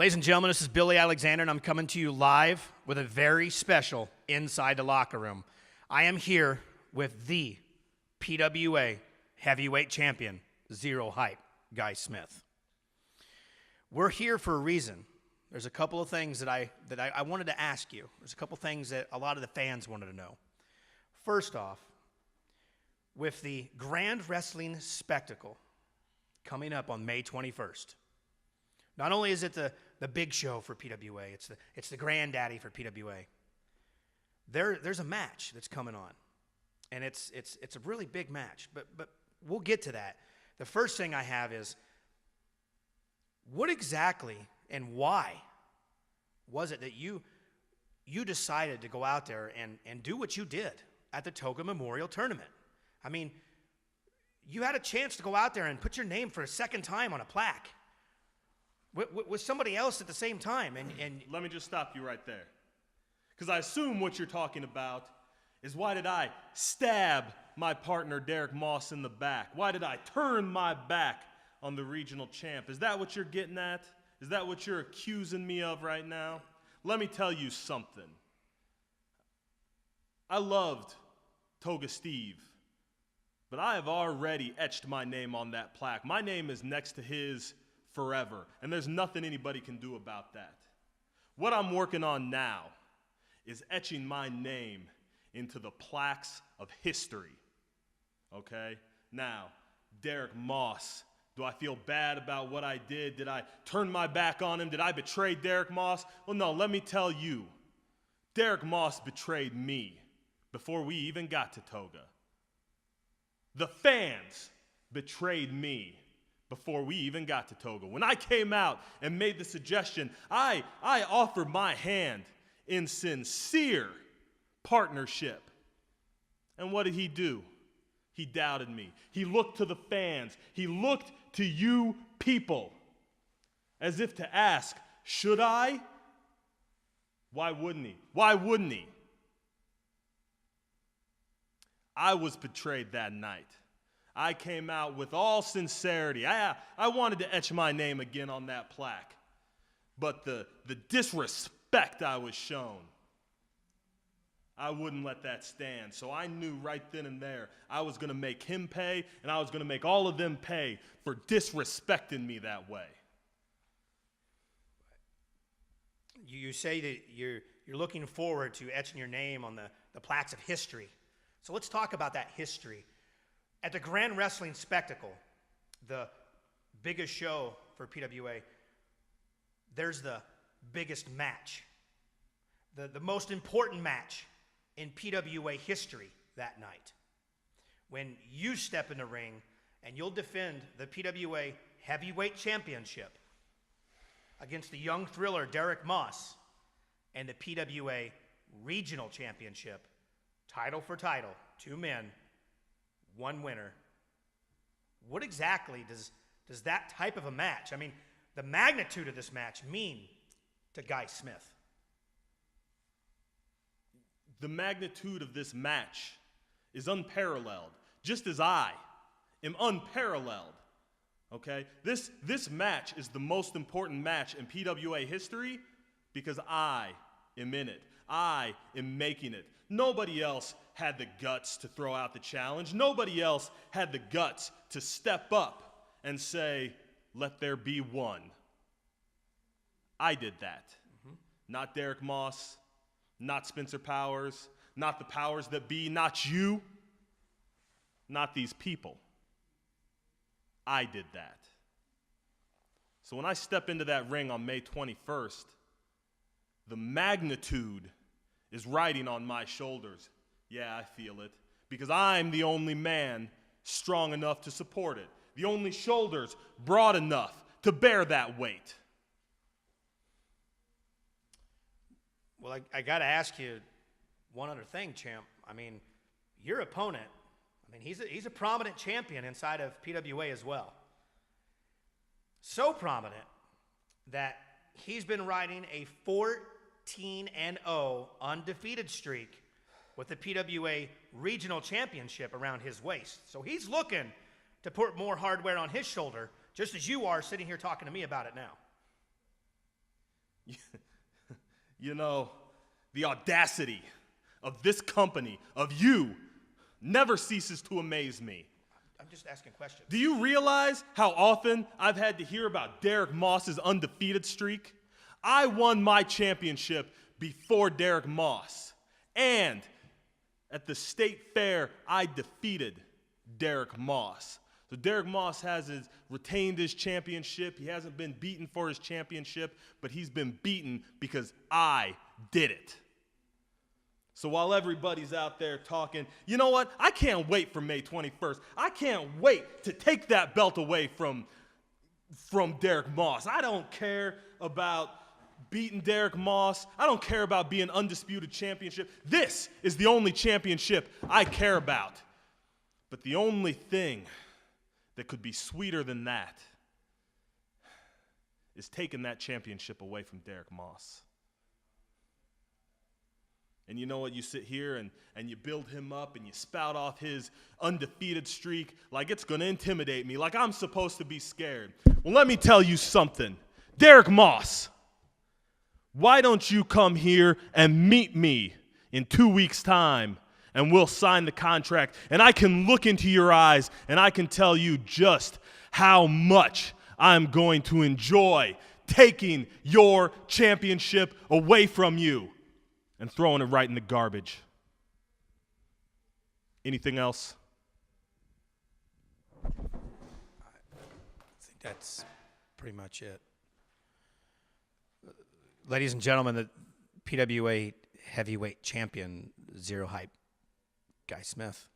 Ladies and gentlemen, this is Billy Alexander, and I'm coming to you live with a very special Inside the Locker Room. I am here with the PWA Heavyweight Champion, Zero Hype, Guy Smith. We're here for a reason. There's a couple of things that I wanted to ask you. There's a couple things that a lot of the fans wanted to know. First off, with the Grand Wrestling Spectacle coming up on May 21st, not only is it the big show for PWA, it's the granddaddy for PWA. There's a match that's coming on, and it's a really big match. But we'll get to that. The first thing I have is, what exactly and why was it that you decided to go out there and do what you did at the Toga Memorial Tournament? I mean, you had a chance to go out there and put your name for a second time on a plaque with somebody else at the same time. And let me just stop you right there, because I assume what you're talking about is, why did I stab my partner Derek Moss in the back? Why did I turn my back on the regional champ? Is that what you're getting at? Is that what you're accusing me of right now? Let me tell you something. I loved Toga Steve, but I have already etched my name on that plaque. My name is next to his forever, and there's nothing anybody can do about that. What I'm working on now is etching my name into the plaques of history, okay? Now, Derek Moss, do I feel bad about what I did? Did I turn my back on him? Did I betray Derek Moss? Well, no, let me tell you, Derek Moss betrayed me before we even got to Toga. The fans betrayed me before we even got to Toga. When I came out and made the suggestion, I offered my hand in sincere partnership. And what did he do? He doubted me. He looked to the fans. He looked to you people as if to ask, should I? Why wouldn't he? Why wouldn't he? I was betrayed that night. I came out with all sincerity. I wanted to etch my name again on that plaque. But the disrespect I was shown, I wouldn't let that stand. So I knew right then and there I was going to make him pay, and I was going to make all of them pay for disrespecting me that way. you say that you're looking forward to etching your name on the plaques of history. So let's talk about that history. At the Grand Wrestling Spectacle, the biggest show for PWA, there's the biggest match, the most important match in PWA history that night, when you step in the ring and you'll defend the PWA Heavyweight Championship against the young thriller Derek Moss, and the PWA Regional Championship, title for title, 2 men, 1 winner. What exactly does that type of a match, I mean, the magnitude of this match, mean to Guy Smith? The magnitude of this match is unparalleled, just as I am unparalleled, okay? This match is the most important match in PWA history because I am in it. I am making it. Nobody else had the guts to throw out the challenge. Nobody else had the guts to step up and say, let there be one. I did that. Not Derek Moss, not Spencer Powers, not the powers that be, not you, not these people. I did that. So when I step into that ring on May 21st, the magnitude is riding on my shoulders. Yeah, I feel it, because I'm the only man strong enough to support it, the only shoulders broad enough to bear that weight. Well, I got to ask you one other thing, champ. I mean, your opponent, I mean, he's a prominent champion inside of PWA as well. So prominent that he's been riding a 14-0 undefeated streak with the PWA Regional Championship around his waist. So he's looking to put more hardware on his shoulder, just as you are sitting here talking to me about it now. You know, the audacity of this company, of you, never ceases to amaze me. I'm just asking questions. Do you realize how often I've had to hear about Derek Moss's undefeated streak? I won my championship before Derek Moss. And at the state fair, I defeated Derek Moss. So Derek Moss has retained his championship. He hasn't been beaten for his championship, but he's been beaten because I did it. So while everybody's out there talking, you know what? I can't wait for May 21st. I can't wait to take that belt away from Derek Moss. I don't care about beating Derek Moss. I don't care about being undisputed championship. This is the only championship I care about. But the only thing that could be sweeter than that is taking that championship away from Derek Moss. And you know what? You sit here and you build him up and you spout off his undefeated streak like it's going to intimidate me, like I'm supposed to be scared. Well, let me tell you something. Derek Moss, why don't you come here and meet me in 2 weeks' time, and we'll sign the contract, and I can look into your eyes and I can tell you just how much I'm going to enjoy taking your championship away from you and throwing it right in the garbage. Anything else? I think that's pretty much it. Ladies and gentlemen, the PWA Heavyweight Champion, Zero Hype, Guy Smith.